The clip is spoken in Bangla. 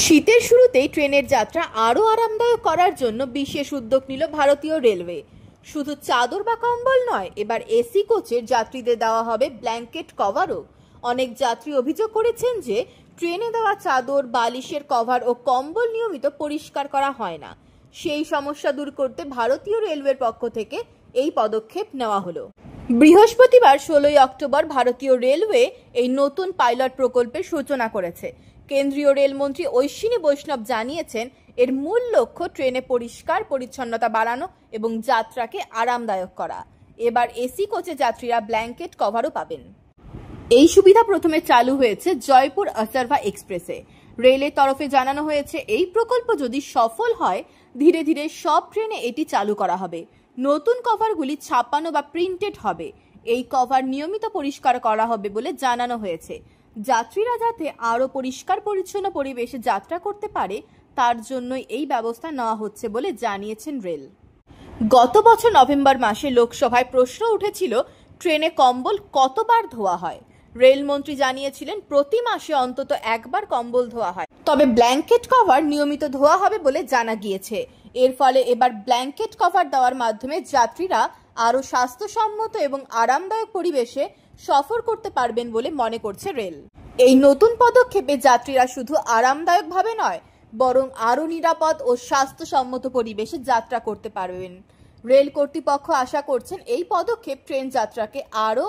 শীতের শুরুতেই ট্রেনের যাত্রা আরও আরামদায়ক করার জন্য বিশেষ উদ্যোগ নিল ভারতীয় রেলওয়ে। শুধু চাদর বা কম্বল নয়, এবার এসি কোচের যাত্রীদের দেওয়া হবে ব্ল্যাঙ্কেট কভারও। অনেক যাত্রী অভিযোগ করেছেন যে ট্রেনে দেওয়া চাদর, বালিশের কভার ও কম্বল নিয়মিত পরিষ্কার করা হয় না। সেই সমস্যা দূর করতে ভারতীয় রেলওয়ের পক্ষ থেকে এই পদক্ষেপ নেওয়া হলো। বৃহস্পতিবার 16 অক্টোবর ভারতীয় রেলওয়ে এই নতুন পাইলট প্রকল্পের সূচনা করেছে। কেন্দ্রীয় রেলমন্ত্রী অশ্বিনী বৈষ্ণব জানিয়েছেন, এর মূল লক্ষ্য ট্রেনে পরিষ্কার পরিচ্ছন্নতা বাড়ানো এবং যাত্রাকে আরামদায়ক করা। এবার এসি কোচে যাত্রীরা ব্ল্যাঙ্কেট কভারও পাবেন। এই সুবিধা প্রথমে চালু হয়েছে জয়পুর আসারভা এক্সপ্রেসে। রেলের তরফে জানানো হয়েছে, এই প্রকল্প যদি সফল হয় ধীরে ধীরে সব ট্রেনে এটি চালু করা হবে। নতুন কভারগুলি ছাপানো বা প্রিন্টেড হবে। এই কভার নিয়মিত পরিষ্কার করা হবে বলে জানানো হয়েছে। যাত্রীরা যাতে আরও পরিষ্কার পরিচ্ছন্ন পরিবেশে যাত্রা করতে পারে তার জন্যই এই ব্যবস্থা নেওয়া হচ্ছে বলে জানিয়েছেন রেল। গত বছর নভেম্বর মাসে লোকসভায় প্রশ্ন উঠেছিল, ট্রেনে কম্বল কতবার ধোয়া হয়। রেলমন্ত্রী জানিয়েছিলেন, প্রতি মাসে অন্তত একবার কম্বল ধোয়া হয়, তবে ব্ল্যাঙ্কেট কভার নিয়মিত ধোয়া হবে বলে জানা গিয়েছে। এর ফলে এবার ব্ল্যাঙ্কেট কভার দেওয়ার মাধ্যমে যাত্রীরা আরও স্বাস্থ্যসম্মত এবং আরামদায়ক পরিবেশে সফর করতে পারবেন বলে মনে করছে রেল। এই নতুন পদক্ষেপে যাত্রীরা শুধু আরামদায়কভাবে নয়, বরং আরও নিরাপদ ও স্বাস্থ্যসম্মত পরিবেশে যাত্রা করতে পারবেন। রেল কর্তৃপক্ষ আশা করছেন, এই পদক্ষেপ ট্রেন যাত্রাকে আরও